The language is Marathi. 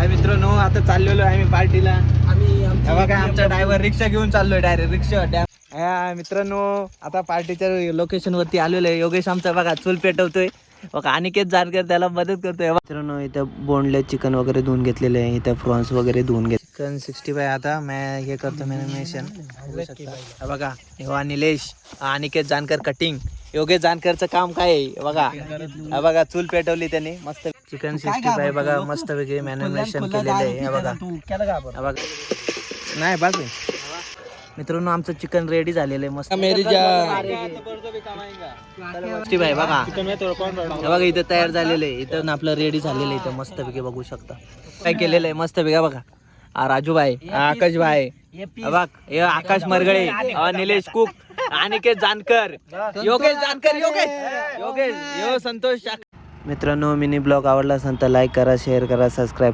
हाय मित्रांनो, आता चाललेलो आहे आम्ही पार्टीला. तेव्हा काय आमचा ड्रायव्हर रिक्षा घेऊन चाललोय डायरेक्ट रिक्षा डॅम. मित्रांनो आता पार्टीच्या लोकेशन वरती आलेलो आहे. योगेश आमचा बघा चूल पेटवतोय. बघा अनिकेत जानकर त्याला मदत करतोय. मित्रांनो इथं बोनलेस चिकन वगैरे धुवून घेतलेले आहे. इथं प्रॉन्स वगैरे धुवून घेत. चिकन 65 आता मैं हे करतो मॅरिनेशन. बघा हे निलेश अनिकेत जानकर कटिंग. योगेश जानकरचं काम काय आहे बघा. बघा चूल पेटवली त्याने मस्त. चिकन 65 बघा मस्त वेगळी मॅरिनेशन केलेलं आहे. हे बघा नाही बाजू. मित्रांनो आमचं चिकन रेडी झालेलं आहे मस्त. भाई बघा बघा इथं तयार झालेलं आहे. इथं आपलं रेडी झालेलं आहे. इथं मस्त पैकी बघू शकता काय केलेलं आहे मस्त पैकी बघा. आकाश भाई बघ हे आकाश मरगळे, निलेश कुक, अनिकेत जानकर, योगेश जानकर, योगेश संतोष. मित्रांनो मिनी ब्लॉग आवडला असेल तर लाईक करा, शेअर करा, सबस्क्राईब